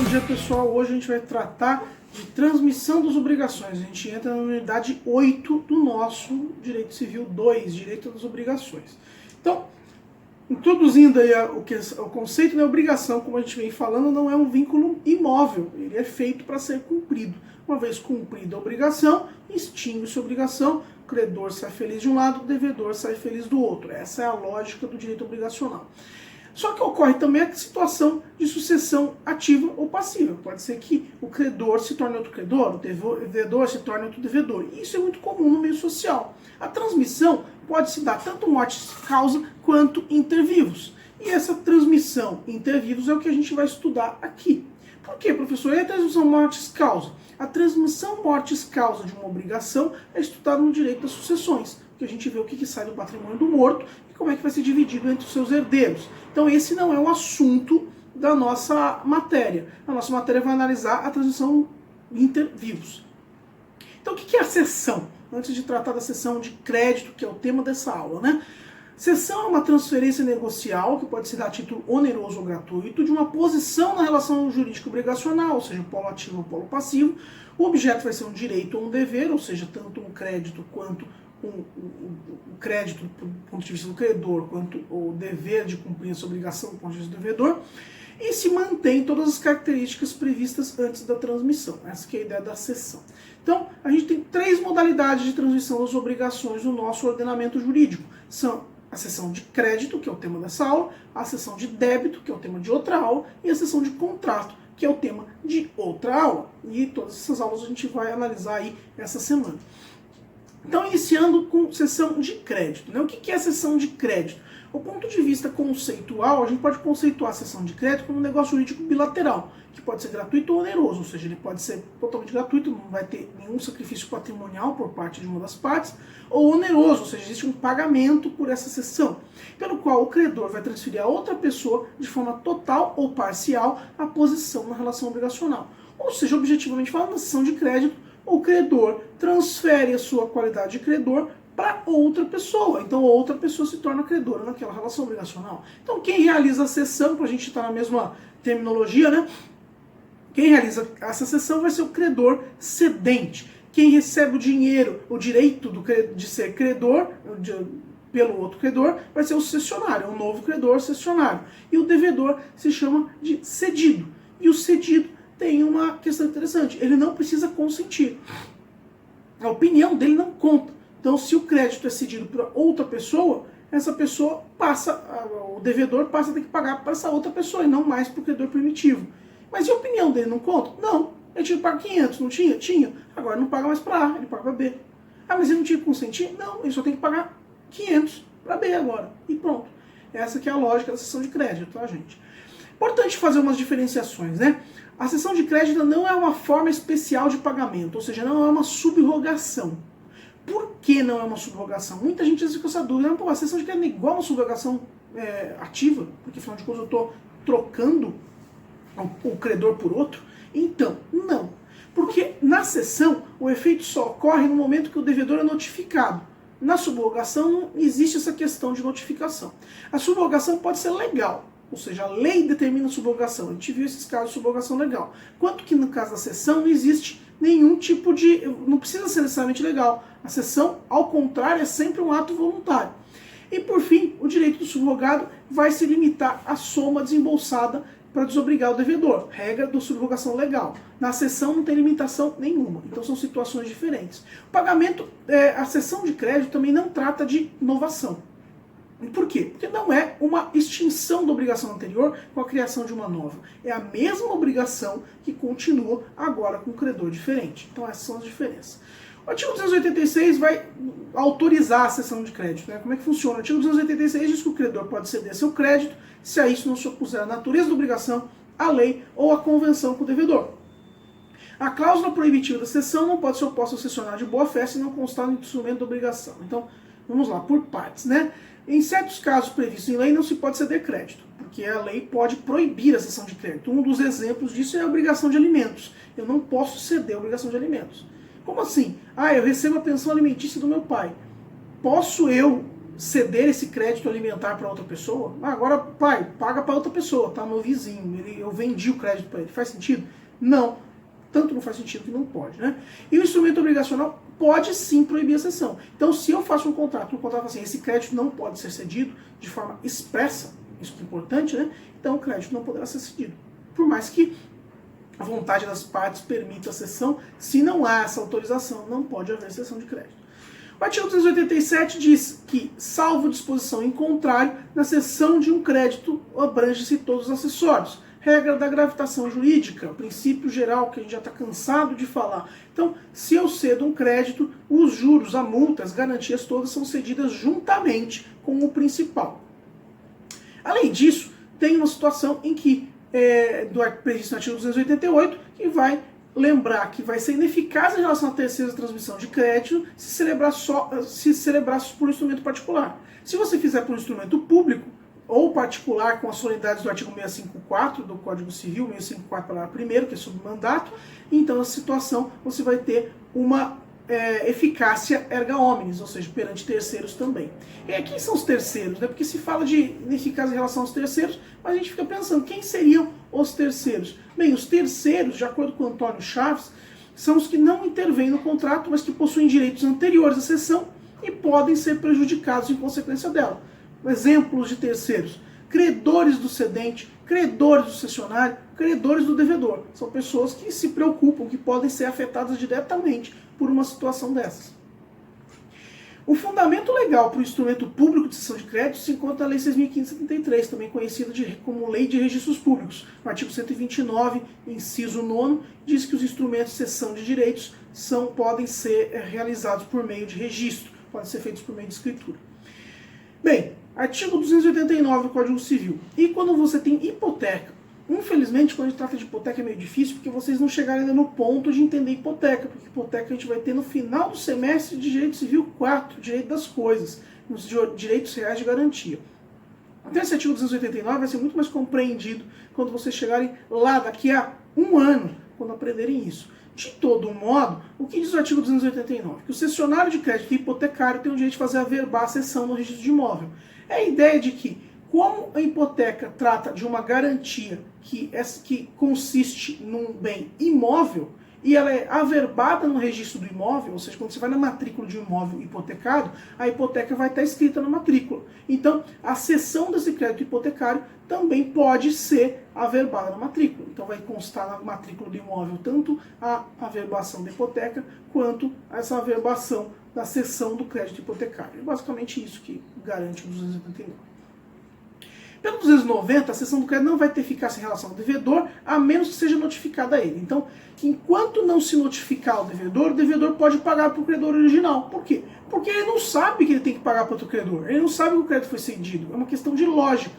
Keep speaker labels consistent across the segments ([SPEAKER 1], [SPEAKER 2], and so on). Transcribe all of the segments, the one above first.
[SPEAKER 1] dia, pessoal. Hoje a gente vai tratar de transmissão das obrigações. A gente entra na unidade 8 do nosso Direito Civil 2, Direito das Obrigações. Então, introduzindo aí o conceito da obrigação, como a gente vem falando, não é um vínculo imóvel. Ele é feito para ser cumprido. Uma vez cumprida a obrigação, extingue-se a obrigação, o credor sai feliz de um lado, o devedor sai feliz do outro. Essa é a lógica do direito obrigacional. Só que ocorre também a situação de sucessão ativa ou passiva. Pode ser que o credor se torne outro credor, o devedor se torne outro devedor. E isso é muito comum no meio social. A transmissão pode se dar tanto mortis causa quanto inter vivos. E essa transmissão inter vivos é o que a gente vai estudar aqui. Por quê, professor? E a transmissão mortis causa? A transmissão mortis causa de uma obrigação é estudada no direito das sucessões, porque a gente vê o que sai do patrimônio do morto e como é que vai ser dividido entre os seus herdeiros. Então esse não é o assunto da nossa matéria. A nossa matéria vai analisar a transmissão inter vivos. Então o que é a cessão? Antes de tratar da cessão de crédito, que é o tema dessa aula, né? Cessão é uma transferência negocial, que pode se dar a título oneroso ou gratuito, de uma posição na relação jurídica obrigacional, ou seja, polo ativo ou polo passivo. O objeto vai ser um direito ou um dever, ou seja, tanto um crédito quanto o crédito do ponto de vista do credor, quanto o dever de cumprir essa obrigação do ponto de vista do devedor, e se mantém todas as características previstas antes da transmissão. Essa que é a ideia da cessão. Então, a gente tem três modalidades de transmissão das obrigações no nosso ordenamento jurídico. São a cessão de crédito, que é o tema dessa aula, a cessão de débito, que é o tema de outra aula, e a cessão de contrato, que é o tema de outra aula. E todas essas aulas a gente vai analisar aí essa semana. Então, iniciando com cessão de crédito, né? O que é a cessão de crédito? Do ponto de vista conceitual, a gente pode conceituar a cessão de crédito como um negócio jurídico bilateral, que pode ser gratuito ou oneroso, ou seja, ele pode ser totalmente gratuito, não vai ter nenhum sacrifício patrimonial por parte de uma das partes, ou oneroso, ou seja, existe um pagamento por essa cessão, pelo qual o credor vai transferir a outra pessoa, de forma total ou parcial, a posição na relação obrigacional. Ou seja, objetivamente falando, na cessão de crédito, o credor transfere a sua qualidade de credor para outra pessoa. Então, outra pessoa se torna credora naquela relação obrigacional. Então, quem realiza a cessão, para a gente estar na mesma terminologia, né? Quem realiza essa cessão vai ser o credor cedente. Quem recebe o dinheiro, o direito de ser credor, pelo outro credor, vai ser o cessionário, um novo credor cessionário. E o devedor se chama de cedido. E o cedido tem uma questão interessante, ele não precisa consentir. A opinião dele não conta. Então, se o crédito é cedido para outra pessoa, essa pessoa o devedor passa a ter que pagar para essa outra pessoa e não mais para o credor primitivo. Mas e a opinião dele não conta? Não. Ele tinha que pagar 500, não tinha? Tinha. Agora não paga mais para A, ele paga para B. Ah, mas ele não tinha que consentir? Não, ele só tem que pagar 500 para B agora. E pronto. Essa que é a lógica da cessão de crédito, tá, gente? Importante fazer umas diferenciações, né? A cessão de crédito não é uma forma especial de pagamento, ou seja, não é uma subrogação. Por que não é uma subrogação? Muita gente fica com essa dúvida. Pô, a cessão de crédito é igual a uma subrogação ativa, porque afinal de contas eu estou trocando o credor por outro. Então, não. Porque na cessão o efeito só ocorre no momento que o devedor é notificado. Na subrogação não existe essa questão de notificação. A subrogação pode ser legal. Ou seja, a lei determina a subrogação. A gente viu esses casos de subrogação legal. Quanto que no caso da cessão não existe nenhum tipo de... Não precisa ser necessariamente legal. A cessão, ao contrário, é sempre um ato voluntário. E por fim, o direito do subrogado vai se limitar à soma desembolsada para desobrigar o devedor. Regra da subrogação legal. Na cessão não tem limitação nenhuma. Então são situações diferentes. O pagamento, a cessão de crédito também não trata de inovação. Por quê? Porque não é uma extinção da obrigação anterior com a criação de uma nova. É a mesma obrigação que continua agora com um credor diferente. Então essas são as diferenças. O artigo 286 vai autorizar a cessão de crédito. Né? Como é que funciona? O artigo 286 diz que o credor pode ceder seu crédito se a isso não se opuser a natureza da obrigação, a lei ou a convenção com o devedor. A cláusula proibitiva da cessão não pode ser oposta ao cessionário de boa-fé se não constar no instrumento da obrigação. Então, vamos lá, por partes, né? Em certos casos previstos em lei não se pode ceder crédito, porque a lei pode proibir a cessão de crédito. Um dos exemplos disso é a obrigação de alimentos. Eu não posso ceder a obrigação de alimentos. Como assim? Ah, eu recebo a pensão alimentícia do meu pai. Posso eu ceder esse crédito alimentar para outra pessoa? Agora, pai, paga para outra pessoa, tá? Meu vizinho, eu vendi o crédito para ele. Faz sentido? Não. Tanto não faz sentido que não pode, né? E o instrumento obrigacional pode sim proibir a cessão. Então, se eu faço um contrato assim, esse crédito não pode ser cedido de forma expressa, isso é importante, né? Então o crédito não poderá ser cedido. Por mais que a vontade das partes permita a cessão, se não há essa autorização, não pode haver cessão de crédito. O artigo 387 diz que, salvo disposição em contrário, na cessão de um crédito abrange-se todos os acessórios. Regra da gravitação jurídica, princípio geral que a gente já está cansado de falar. Então, se eu cedo um crédito, os juros, a multa, as garantias todas são cedidas juntamente com o principal. Além disso, tem uma situação em que, previsto no artigo 288, que vai lembrar que vai ser ineficaz em relação à terceira transmissão de crédito se celebrar por um instrumento particular. Se você fizer por um instrumento público ou particular com as solenidades do artigo 654 do Código Civil, 654 parágrafo 1º, que é sobre mandato, então a situação você vai ter uma eficácia erga omnes, ou seja, perante terceiros também. E quem são os terceiros? Né? Porque se fala de ineficácia em relação aos terceiros, mas a gente fica pensando, quem seriam os terceiros? Bem, os terceiros, de acordo com Antônio Chaves, são os que não intervêm no contrato, mas que possuem direitos anteriores à cessão e podem ser prejudicados em consequência dela. Exemplos de terceiros: credores do cedente, credores do cessionário, credores do devedor. São pessoas que se preocupam, que podem ser afetadas diretamente por uma situação dessas. O fundamento legal para o instrumento público de cessão de crédito se encontra na Lei 6.573, também conhecida como Lei de Registros Públicos. O artigo 129, inciso 9, diz que os instrumentos de cessão de direitos podem ser realizados por meio de registro, podem ser feitos por meio de escritura. Bem, artigo 289 do Código Civil. E quando você tem hipoteca? Infelizmente, quando a gente trata de hipoteca é meio difícil, porque vocês não chegaram ainda no ponto de entender hipoteca, porque hipoteca a gente vai ter no final do semestre de Direito Civil 4, Direito das Coisas, nos direitos reais de garantia. Até esse artigo 289 vai ser muito mais compreendido quando vocês chegarem lá daqui a um ano, quando aprenderem isso. De todo modo, o que diz o artigo 289? Que o cessionário de crédito hipotecário tem o direito de fazer averbar a cessão no registro de imóvel. É a ideia de que, como a hipoteca trata de uma garantia que consiste num bem imóvel, e ela é averbada no registro do imóvel, ou seja, quando você vai na matrícula de um imóvel hipotecado, a hipoteca vai estar escrita na matrícula. Então, a cessão desse crédito hipotecário também pode ser averbada na matrícula. Então, vai constar na matrícula do imóvel tanto a averbação da hipoteca, quanto essa averbação da cessão do crédito hipotecário. É basicamente isso que garante o 289. Pelo 290, a cessão do crédito não vai ter eficácia em relação ao devedor, a menos que seja notificada a ele. Então, enquanto não se notificar o devedor pode pagar para o credor original. Por quê? Porque ele não sabe que ele tem que pagar para outro credor. Ele não sabe que o crédito foi cedido. É uma questão de lógica.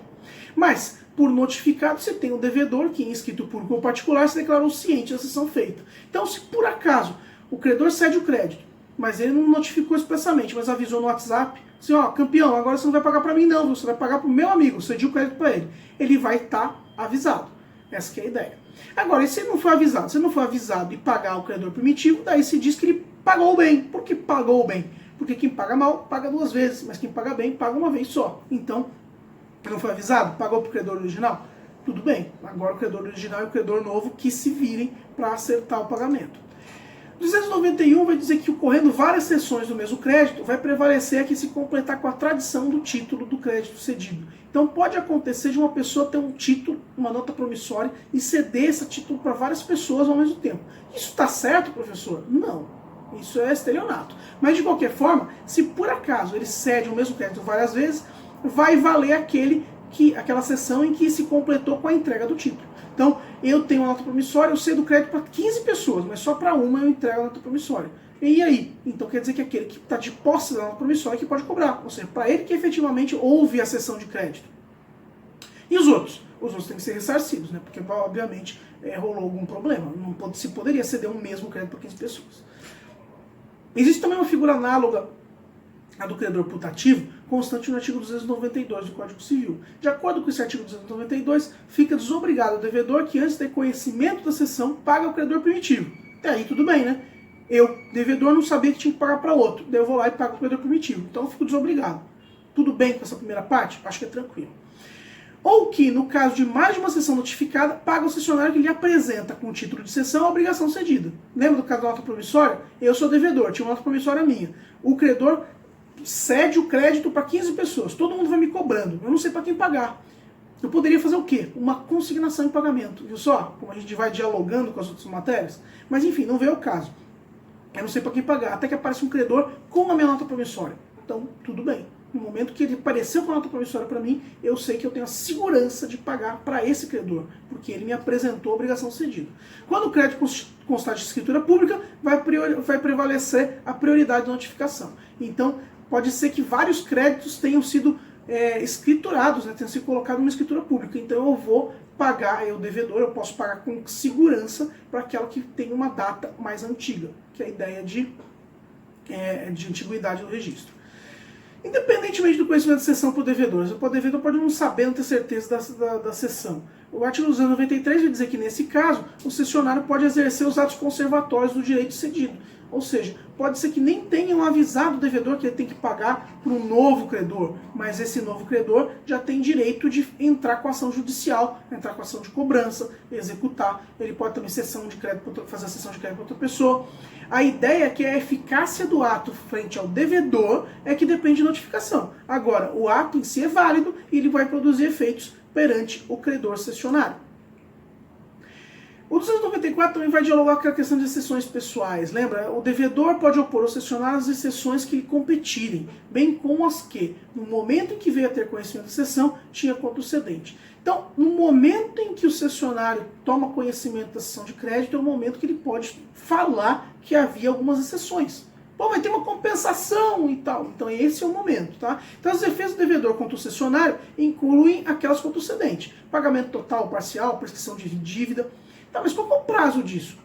[SPEAKER 1] Mas, por notificado, você tem o devedor, que em escrito público ou particular se declarou ciente da cessão feita. Então, se por acaso o credor cede o crédito, mas ele não notificou expressamente, mas avisou no WhatsApp, assim, ó, campeão, agora você não vai pagar para mim não, você vai pagar para o meu amigo, cedi o crédito para ele. Ele vai estar avisado. Essa que é a ideia. Agora, e se ele não for avisado? Se ele não for avisado e pagar o credor primitivo, daí se diz que ele pagou bem. Por que pagou bem? Porque quem paga mal, paga duas vezes, mas quem paga bem, paga uma vez só. Então, não foi avisado? Pagou para o credor original? Tudo bem. Agora o credor original e o credor novo que se virem para acertar o pagamento. 291 vai dizer que, ocorrendo várias cessões do mesmo crédito, vai prevalecer aqui se completar com a tradição do título do crédito cedido. Então pode acontecer de uma pessoa ter um título, uma nota promissória, e ceder esse título para várias pessoas ao mesmo tempo. Isso está certo, professor? Não. Isso é estelionato. Mas de qualquer forma, se por acaso ele cede o mesmo crédito várias vezes, vai valer aquela cessão em que se completou com a entrega do título. Então, eu tenho uma nota promissória, eu cedo crédito para 15 pessoas, mas só para uma eu entrego a nota promissória. E aí? Então quer dizer que aquele que está de posse da nota promissória que pode cobrar. Ou seja, para ele que efetivamente houve a cessão de crédito. E os outros? Os outros têm que ser ressarcidos, né? Porque obviamente rolou algum problema. Não se poderia ceder um mesmo crédito para 15 pessoas. Existe também uma figura análoga a do credor putativo, constante no artigo 292 do Código Civil. De acordo com esse artigo 292, fica desobrigado o devedor que, antes do conhecimento da cessão, paga o credor primitivo. Até aí tudo bem, né? Eu, devedor, não sabia que tinha que pagar para outro. Daí eu vou lá e pago o credor primitivo. Então eu fico desobrigado. Tudo bem com essa primeira parte? Acho que é tranquilo. Ou que, no caso de mais de uma sessão notificada, paga o cessionário que lhe apresenta com o título de cessão a obrigação cedida. Lembra do caso da nota promissória? Eu sou devedor, tinha uma nota promissória minha. O credor cede o crédito para 15 pessoas, todo mundo vai me cobrando, eu não sei para quem pagar. Eu poderia fazer o quê? Uma consignação em pagamento, viu só? Como a gente vai dialogando com as outras matérias. Mas enfim, não veio o caso. Eu não sei para quem pagar, até que aparece um credor com a minha nota promissória. Então, tudo bem. No momento que ele apareceu com a nota promissória para mim, eu sei que eu tenho a segurança de pagar para esse credor, porque ele me apresentou a obrigação cedida. Quando o crédito constar de escritura pública, vai prevalecer a prioridade de notificação. Então, pode ser que vários créditos tenham sido escriturados, né, tenham sido colocados numa escritura pública. Então, eu vou pagar, o devedor, eu posso pagar com segurança para aquela que tem uma data mais antiga, que é a ideia de antiguidade do registro. Independentemente do conhecimento de cessão por devedores, o devedor pode não saber, não ter certeza da cessão. O artigo 293 vai dizer que, nesse caso, o cessionário pode exercer os atos conservatórios do direito cedido. Ou seja, pode ser que nem tenham avisado o devedor que ele tem que pagar para um novo credor, mas esse novo credor já tem direito de entrar com ação judicial, entrar com ação de cobrança, executar. Ele pode também fazer a cessão de crédito para outra pessoa. A ideia é que a eficácia do ato frente ao devedor é que depende de notificação. Agora, o ato em si é válido e ele vai produzir efeitos perante o credor cessionário. O 294 também vai dialogar com a questão de exceções pessoais. Lembra? O devedor pode opor ao cessionário as exceções que lhe competirem, bem como as que, no momento em que veio a ter conhecimento da exceção, tinha contra o cedente. Então, no momento em que o cessionário toma conhecimento da cessão de crédito, é o momento que ele pode falar que havia algumas exceções. Pô, vai ter uma compensação e tal. Então, esse é o momento, tá? Então, as defesas do devedor contra o cessionário incluem aquelas contra o cedente. Pagamento total, parcial, prescrição de dívida. Tá, mas qual é o prazo disso?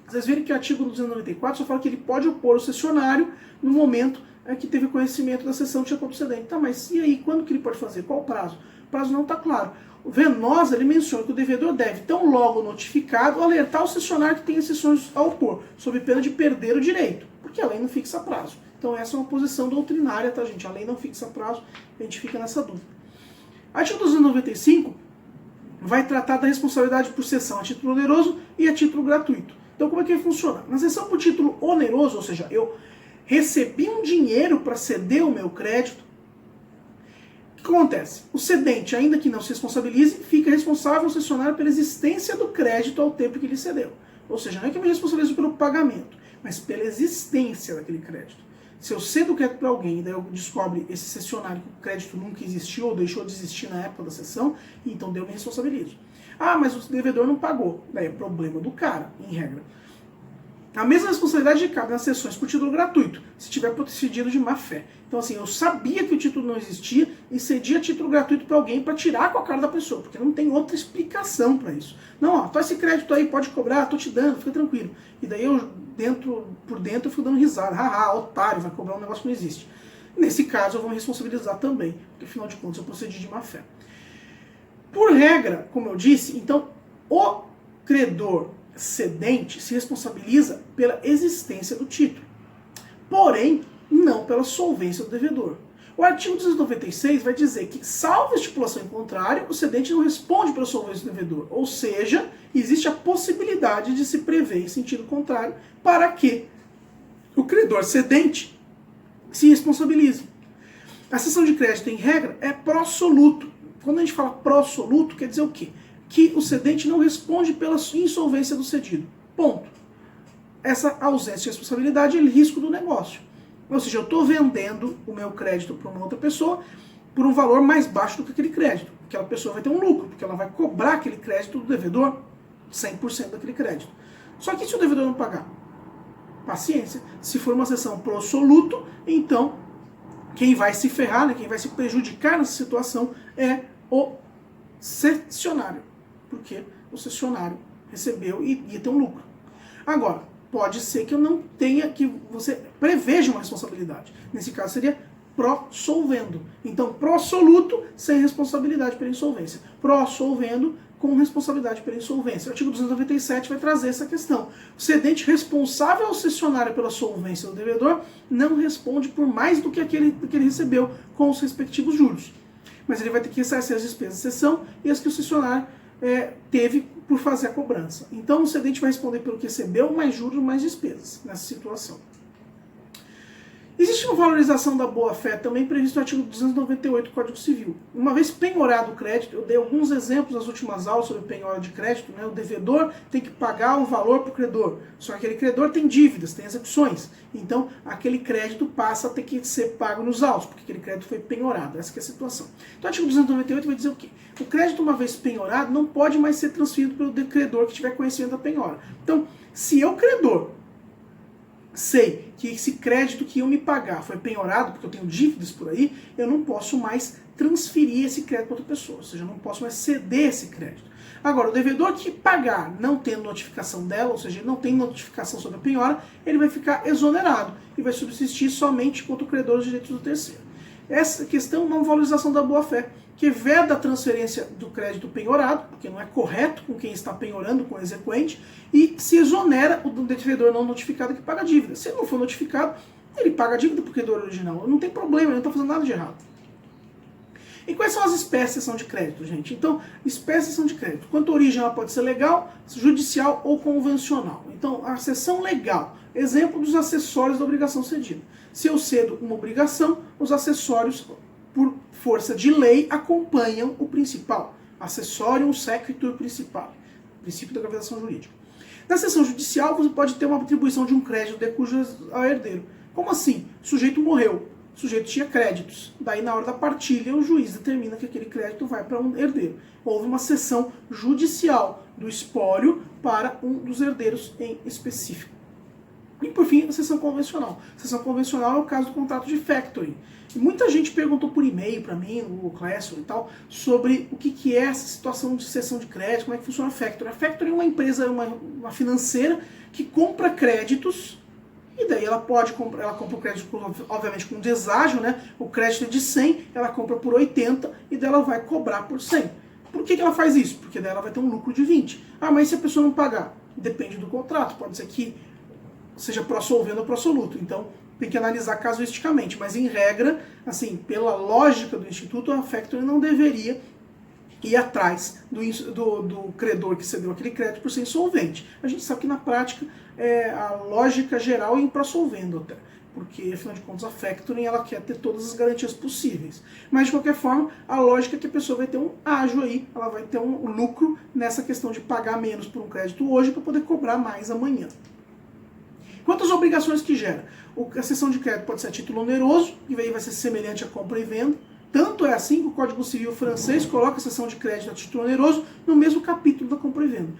[SPEAKER 1] Vocês viram que o artigo 294 só fala que ele pode opor o cessionário no momento que teve conhecimento da cessão de contra o cedente. Tá, mas e aí, quando que ele pode fazer? Qual o prazo? O prazo não está claro. O Venosa, ele menciona que o devedor deve, tão logo notificado, alertar o cessionário que tem exceções a opor, sob pena de perder o direito, porque a lei não fixa prazo. Então essa é uma posição doutrinária, tá, gente? A lei não fixa prazo, a gente fica nessa dúvida. Artigo 295 vai tratar da responsabilidade por cessão a título oneroso e a título gratuito. Então como é que funciona? Na cessão por título oneroso, ou seja, eu recebi um dinheiro para ceder o meu crédito, o que acontece? O cedente, ainda que não se responsabilize, fica responsável o cessionário pela existência do crédito ao tempo que ele cedeu. Ou seja, não é que eu me responsabilizo pelo pagamento, mas pela existência daquele crédito. Se eu cedo o crédito para alguém e daí eu descobre esse cessionário que o crédito nunca existiu ou deixou de existir na época da cessão, então eu me responsabilizo. Ah, mas o devedor não pagou. Daí é problema do cara, em regra. A mesma responsabilidade cabe nas cessões por título gratuito, se tiver procedido de má fé. Então assim, eu sabia que o título não existia e cedi a título gratuito para alguém para tirar com a cara da pessoa, porque não tem outra explicação para isso. Não, ó, tá esse crédito aí, pode cobrar, tô te dando, fica tranquilo. E daí eu, por dentro, eu fico dando risada. Haha, otário, vai cobrar um negócio que não existe. Nesse caso, eu vou me responsabilizar também, porque afinal de contas eu procedi de má fé. Por regra, como eu disse, então, o credor cedente se responsabiliza pela existência do título, porém, não pela solvência do devedor. O artigo 296 vai dizer que, salvo a estipulação em contrário, o cedente não responde pela solvência do devedor, ou seja, existe a possibilidade de se prever em sentido contrário para que o credor cedente se responsabilize. A cessão de crédito, em regra, é pró-soluto. Quando a gente fala pró-soluto, quer dizer o quê? Que o cedente não responde pela insolvência do cedido. Ponto. Essa ausência de responsabilidade é risco do negócio. Ou seja, eu estou vendendo o meu crédito para uma outra pessoa por um valor mais baixo do que aquele crédito. Aquela pessoa vai ter um lucro, porque ela vai cobrar aquele crédito do devedor, 100% daquele crédito. Só que se o devedor não pagar, paciência. Se for uma cessão pro soluto, então quem vai se ferrar, né, quem vai se prejudicar nessa situação é o cessionário. Porque o cessionário recebeu e ia ter um lucro. Agora, pode ser que eu não tenha, que você preveja uma responsabilidade. Nesse caso seria pró-solvendo. Então, pró-soluto, sem responsabilidade pela insolvência. Pró-solvendo, com responsabilidade pela insolvência. O artigo 297 vai trazer essa questão. O cedente responsável ao cessionário pela solvência do devedor não responde por mais do que aquele que ele recebeu com os respectivos juros. Mas ele vai ter que ressarcir as despesas de cessão e as que o cessionário teve por fazer a cobrança. Então o cedente vai responder pelo que recebeu, mais juros, mais despesas nessa situação. Existe uma valorização da boa-fé também previsto no artigo 298 do Código Civil. Uma vez penhorado o crédito, eu dei alguns exemplos nas últimas aulas sobre penhora de crédito, né? O devedor tem que pagar um valor para o credor, só que aquele credor tem dívidas, tem execuções, então aquele crédito passa a ter que ser pago nos autos, porque aquele crédito foi penhorado, essa que é a situação. Então o artigo 298 vai dizer o quê? O crédito, uma vez penhorado, não pode mais ser transferido pelo credor que tiver conhecimento da penhora. Então, se eu, credor, sei que esse crédito que eu me pagar foi penhorado, porque eu tenho dívidas por aí, eu não posso mais transferir esse crédito para outra pessoa, ou seja, eu não posso mais ceder esse crédito. Agora, o devedor que pagar não tendo notificação dela, ou seja, ele não tem notificação sobre a penhora, ele vai ficar exonerado e vai subsistir somente contra o credor os direitos do terceiro. Essa questão é uma valorização da boa-fé, que veda a transferência do crédito penhorado, porque não é correto com quem está penhorando, com o exequente, e se exonera o devedor não notificado que paga a dívida. Se ele não for notificado, ele paga a dívida para o credor original. Não tem problema, ele não está fazendo nada de errado. E quais são as espécies de cessão de crédito, gente? Então, espécie de cessão de crédito. Quanto à origem, ela pode ser legal, judicial ou convencional. Então, a cessão legal, exemplo dos acessórios da obrigação cedida. Se eu cedo uma obrigação, os acessórios, por força de lei, acompanham o principal. Acessório sequitur principal. Princípio da gravitação jurídica. Na cessão judicial, você pode ter uma atribuição de um crédito de cujo ao herdeiro. Como assim? O sujeito morreu. O sujeito tinha créditos. Daí, na hora da partilha, o juiz determina que aquele crédito vai para um herdeiro. Houve uma cessão judicial do espólio para um dos herdeiros em específico. E, por fim, a cessão convencional. A cessão convencional é o caso do contrato de factoring. E muita gente perguntou por e-mail para mim, no Classroom e tal, sobre o que é essa situação de cessão de crédito, como é que funciona a factoring. A factoring é uma empresa, uma financeira, que compra créditos. E daí ela compra o crédito, obviamente, com deságio, né? O crédito é de 100, ela compra por 80 e daí ela vai cobrar por 100. Por que ela faz isso? Porque daí ela vai ter um lucro de 20. Ah, mas se a pessoa não pagar? Depende do contrato. Pode ser que seja pró-solvendo ou pró-soluto. Então, tem que analisar casuisticamente. Mas, em regra, assim, pela lógica do Instituto, a factoring não deveria ir atrás do credor que cedeu aquele crédito por ser insolvente. A gente sabe que na prática a lógica geral é ir para solvendo até, porque afinal de contas a factoring ela quer ter todas as garantias possíveis. Mas de qualquer forma, a lógica é que a pessoa vai ter um ágio aí, ela vai ter um lucro nessa questão de pagar menos por um crédito hoje para poder cobrar mais amanhã. Quanto às obrigações que gera? A cessão de crédito pode ser a título oneroso, que aí vai ser semelhante à compra e venda. Tanto é assim que o Código Civil francês coloca a cessão de crédito a título oneroso no mesmo capítulo da compra e venda.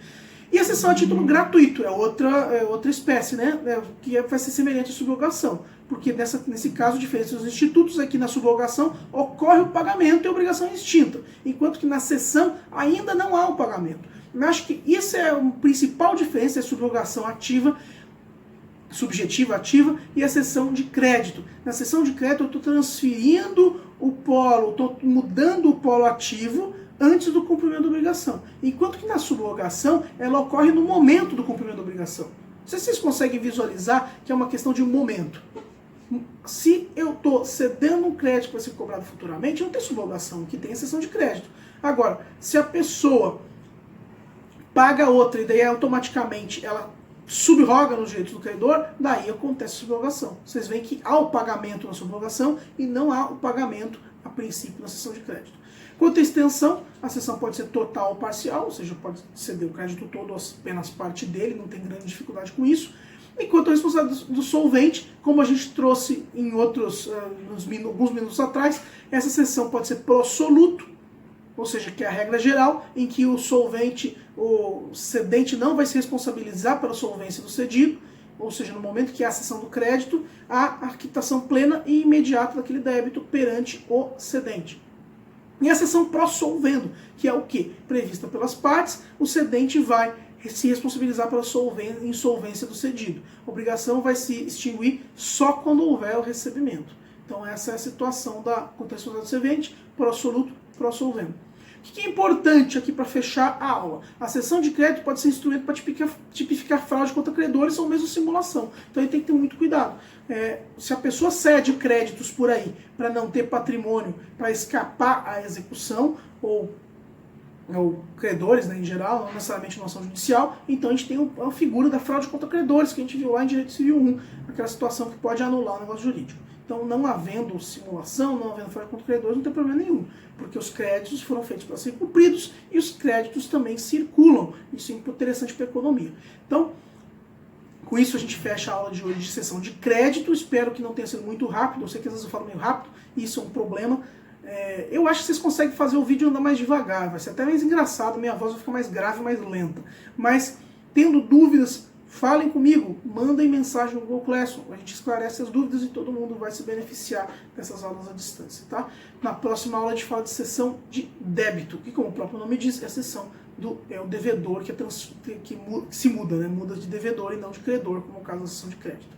[SPEAKER 1] E a cessão a título gratuito é outra espécie, né? Que vai ser semelhante à subrogação. Porque nesse caso, a diferença dos institutos é que na subrogação ocorre o pagamento e a obrigação é extinta. Enquanto que na cessão ainda não há o pagamento. Eu acho que isso é a principal diferença, é a subrogação ativa, subjetiva, ativa, e a cessão de crédito. Na cessão de crédito eu estou transferindo o polo, estou mudando o polo ativo antes do cumprimento da obrigação. Enquanto que na subrogação ela ocorre no momento do cumprimento da obrigação. Não sei se vocês conseguem visualizar que é uma questão de um momento. Se eu estou cedendo um crédito que vai ser cobrado futuramente, não tem subrogação, que tem a cessão de crédito. Agora, se a pessoa paga outra e daí automaticamente ela subroga nos direitos do credor, daí acontece a subrogação. Vocês veem que há o pagamento na subrogação e não há o pagamento, a princípio, na cessão de crédito. Quanto à extensão, a cessão pode ser total ou parcial, ou seja, pode ceder o crédito todo ou apenas parte dele, não tem grande dificuldade com isso. E quanto à responsabilidade do solvente, como a gente trouxe em alguns minutos atrás, essa cessão pode ser pró-soluto, ou seja, que é a regra geral, em que o solvente, o cedente não vai se responsabilizar pela solvência do cedido, ou seja, no momento que há a cessão do crédito, há a quitação plena e imediata daquele débito perante o cedente. E a cessão pró-solvendo, que é o que? Prevista pelas partes, o cedente vai se responsabilizar pela insolvência do cedido. A obrigação vai se extinguir só quando houver o recebimento. Então essa é a situação da contextualidade servente, pró-soluto, pró-solvendo. O que é importante aqui para fechar a aula? A cessão de crédito pode ser instrumento para tipificar fraude contra credores ou mesmo simulação. Então ele tem que ter muito cuidado. Se a pessoa cede créditos por aí para não ter patrimônio, para escapar à execução, ou credores, né, em geral, não necessariamente uma ação judicial, então a gente tem a figura da fraude contra credores, que a gente viu lá em Direito Civil 1, aquela situação que pode anular o negócio jurídico. Então, não havendo simulação, não havendo fraude contra credores, não tem problema nenhum, porque os créditos foram feitos para serem cumpridos e os créditos também circulam. Isso é interessante para a economia. Então, com isso a gente fecha a aula de hoje de sessão de crédito. Espero que não tenha sido muito rápido, eu sei que às vezes eu falo meio rápido, e isso é um problema. Eu acho que vocês conseguem fazer o vídeo andar mais devagar, vai ser até mais engraçado, minha voz vai ficar mais grave, mais lenta. Mas, tendo dúvidas, falem comigo, mandem mensagem no Google Classroom, a gente esclarece as dúvidas e todo mundo vai se beneficiar dessas aulas à distância, tá? Na próxima aula a gente fala de sessão de débito, que como o próprio nome diz, é a sessão do devedor que se muda, né? Muda de devedor e não de credor, como é o caso da sessão de crédito.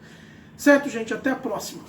[SPEAKER 1] Certo, gente? Até a próxima!